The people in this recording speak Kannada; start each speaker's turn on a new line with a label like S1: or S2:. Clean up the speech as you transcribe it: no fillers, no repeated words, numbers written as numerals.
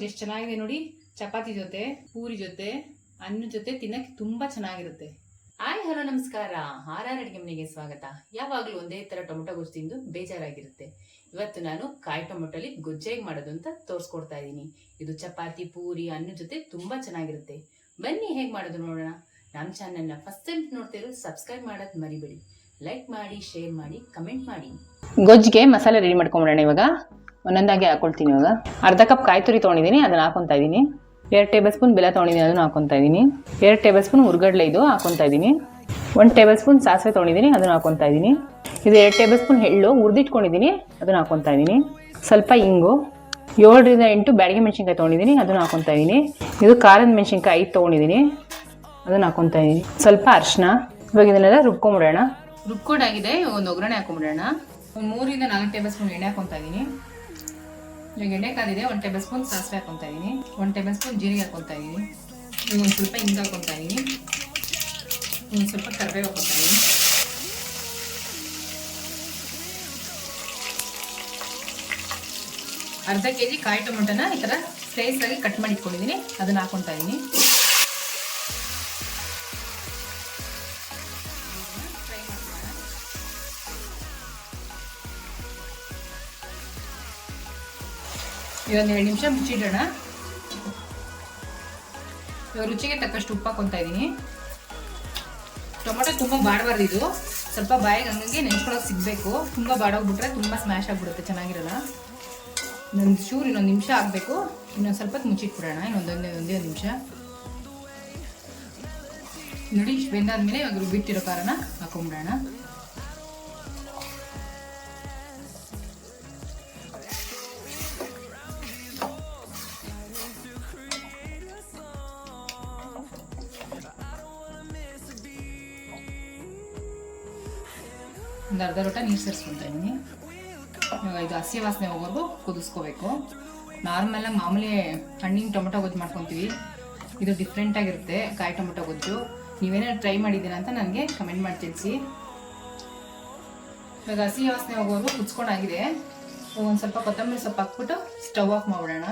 S1: ಎಷ್ಟು ಚೆನ್ನಾಗಿದೆ ನೋಡಿ. ಚಪಾತಿ ಜೊತೆ, ಪೂರಿ ಜೊತೆ, ಅನ್ನ ಜೊತೆ ತಿನ್ನಕ್ಕೆ ತುಂಬಾ ಚೆನ್ನಾಗಿರುತ್ತೆ. ಹಾಯ್ ಹಲೋ ನಮಸ್ಕಾರ. ಆರ್.ಆರ್ ಅಡಿಗೆ ಮನೆಗೆ ಸ್ವಾಗತ. ಯಾವಾಗಲೂ ಒಂದೇ ತರ ಟೊಮೊಟೊ ಗೊಜ್ಜು ತಿಂದು ಬೇಜಾರಾಗಿರುತ್ತೆ. ಇವತ್ತು ನಾನು ಕಾಯಿ ಟೊಮೊಟೊಲಿ ಗೊಜ್ಜು ಹೇಗೆ ಮಾಡೋದು ಅಂತ ತೋರಿಸ್ಕೊಡ್ತಾ ಇದ್ದೀನಿ. ಇದು ಚಪಾತಿ, ಪೂರಿ, ಅನ್ನ ಜೊತೆ ತುಂಬಾ ಚೆನ್ನಾಗಿರುತ್ತೆ. ಬನ್ನಿ ಹೇಗೆ ಮಾಡೋದು ನೋಡೋಣ. ನಮ್ಮ ಚಾನಲ್ನ ಫಸ್ಟ್ ಟೈಮ್ ನೋಡ್ತಿರೋ ಸಬ್ಸ್ಕ್ರೈಬ್ ಮಾಡೋದು ಮರಿಬೇಡಿ. ಲೈಕ್ ಮಾಡಿ, ಶೇರ್ ಮಾಡಿ, ಕಮೆಂಟ್ ಮಾಡಿ. ಗೊಜ್ಜಿಗೆ ಮಸಾಲೆ ರೆಡಿ ಮಾಡ್ಕೊಂಬಿಡೋಣ. ಇವಾಗ ಒಂದೊಂದಾಗಿ ಹಾಕೊಳ್ತೀನಿ. ಇವಾಗ ಅರ್ಧ ಕಪ್ ಕಾಯಿ ತುರಿ ತೊಗೊಂಡಿದ್ದೀನಿ, ಅದನ್ನ ಹಾಕೊತಾ ಇದ್ದೀನಿ. 2 ಟೇಬಲ್ ಸ್ಪೂನ್ ಬೆಲ್ಲ ತೊಗೊಂಡಿದ್ದೀನಿ, ಅದನ್ನು ಹಾಕೊತಾ ಇದ್ದೀನಿ. 2 ಟೇಬಲ್ ಸ್ಪೂನ್ ಹುರ್ಗಡ್ಲೆ ಇದು ಹಾಕೊತಾ ಇದ್ದೀನಿ. 1 ಟೇಬಲ್ ಸ್ಪೂನ್ ಸಾಸಿವೆ ತೊಗೊಂಡಿದ್ದೀನಿ, ಅದನ್ನು ಹಾಕೊತಾ ಇದ್ದೀನಿ. ಇದು 2 ಟೇಬಲ್ ಸ್ಪೂನ್ ಎಳ್ಳು ಹುರಿದಿಟ್ಕೊಂಡಿದ್ದೀನಿ, ಅದನ್ನು ಹಾಕೊತಾ ಇದ್ದೀನಿ. ಸ್ವಲ್ಪ ಇಂಗು, 7 ರಿಂದ 8 ಬ್ಯಾಡಗಿ ಮೆಣಸಿನ್ಕಾಯಿ ತೊಗೊಂಡಿದ್ದೀನಿ, ಅದನ್ನು ಹಾಕೊತಾ ಇದ್ದೀನಿ. ಇದು ಖಾರದ ಮೆಣಸಿನ್ಕಾಯಿ 5 ತೊಗೊಂಡಿದ್ದೀನಿ, ಅದನ್ನು ಹಾಕೊತಾ ಇದ್ದೀನಿ. ಸ್ವಲ್ಪ ಅರಿಶಿನ. ಇವಾಗ ಇದನ್ನೆಲ್ಲ ರುಬ್ಕೊಂಬಿಡೋಣ. ರುಬ್ಕೊಂಡಾಗಿದೆ, ಒಂದು ಒಗ್ಗರಣೆ ಹಾಕೊಂಬಿಡೋಣ. ಒಂದು 3 ರಿಂದ 4 ಟೇಬಲ್ ಸ್ಪೂನ್ ಎಣ್ಣೆ ಹಾಕೊತಾ ಇದ್ದೀನಿ. ಇವಾಗ ಎಣ್ಣೆ ಕಾದಿದೆ, 1 ಟೇಬಲ್ ಸ್ಪೂನ್ ಸಾಸಿವೆ ಹಾಕೊತಾ ಇದ್ದೀನಿ. 1 ಟೇಬಲ್ ಸ್ಪೂನ್ ಜೀರಿಗೆ ಹಾಕೊತಾ ಇದ್ದೀನಿ. ಈಗ ಒಂದು ಸ್ವಲ್ಪ ಹಿಂಗೆ ಹಾಕೊತಾ ಇದ್ದೀನಿ. ಒಂದು ಸ್ವಲ್ಪ ಕರಿಬೇವು ಹಾಕೊತಾ ಇದ್ದೀನಿ. ಅರ್ಧ ಕೆಜಿ ಕಾಯಿ ಟೊಮೊಟೊನ ಈ ಥರ ಸ್ಲೈಸ್ ಆಗಿ ಕಟ್ ಮಾಡಿ ಇಟ್ಕೊಂಡಿದ್ದೀನಿ, ಅದನ್ನ ಹಾಕೊತಾ ಇದ್ದೀನಿ. ಇವೊಂದು 2 ನಿಮಿಷ ಮುಚ್ಚಿಡೋಣ. ಇವಾಗ ರುಚಿಗೆ ತಕ್ಕಷ್ಟು ಉಪ್ಪು ಹಾಕೊತಾ ಇದ್ದೀನಿ. ಟೊಮೊಟೊ ತುಂಬ ಬಾಡಬಾರ್ದು, ಇದು ಸ್ವಲ್ಪ ಬಾಯಿಗೆ ಹಂಗಾಗಿ ನೆನ್ಸ್ಕೊಳಕ್ಕೆ ಸಿಗಬೇಕು. ತುಂಬ ಬಾಡೋಗ್ಬಿಟ್ರೆ ತುಂಬ ಸ್ಮ್ಯಾಶ್ ಆಗಿಬಿಡುತ್ತೆ, ಚೆನ್ನಾಗಿರಲ್ಲ. ಇನ್ನೊಂದು ನಿಮಿಷ ಆಗಬೇಕು. ಇನ್ನೊಂದು ಸ್ವಲ್ಪ ಮುಚ್ಚಿಟ್ಬಿಡೋಣ. ಒಂದೇ ನಿಮಿಷ ನೋಡಿ. ಇಷ್ಟು ಬೆಂದಾದ್ಮೇಲೆ ಇವಾಗ ರುಬ್ಬಿಟ್ಟಿರೋ ಖಾರನ ಹಾಕೊಂಡ್ಬಿಡೋಣ. ಒಂದು ಅರ್ಧ ಲೋಟ ನೀರು ಸೇರಿಸ್ಕೊತಾ ಇದ್ದೀನಿ. ಇವಾಗ ಇದು ಹಸಿ ವಾಸನೆ ಹೋಗೋವರೆಗೂ ಕುದಿಸ್ಕೋಬೇಕು. ನಾರ್ಮಲಾಗಿ ಮಾಮೂಲಿ ಹಣ್ಣಿನ ಟೊಮೊಟೊ ಗೊಜ್ಜು ಮಾಡ್ಕೊತೀವಿ, ಇದು ಡಿಫ್ರೆಂಟಾಗಿರುತ್ತೆ ಕಾಯಿ ಟೊಮೊಟೊ ಗೊಜ್ಜು. ನೀವೇನಾದ್ರು ಟ್ರೈ ಮಾಡಿದ್ದೀರಾ ಅಂತ ನನಗೆ ಕಮೆಂಟ್ ಮಾಡಿ ತಿಳಿಸಿ. ಇವಾಗ ಹಸಿ ವಾಸನೆ ಹೋಗೋವರೆಗೂ ಕುದಿಸ್ಕೊಂಡಾಗಿದೆ. ಒಂದು ಸ್ವಲ್ಪ ಕೊತ್ತಂಬರಿ ಸೊಪ್ಪು ಹಾಕ್ಬಿಟ್ಟು ಸ್ಟವ್ ಆಫ್ ಮಾಡಿಬಿಡೋಣ.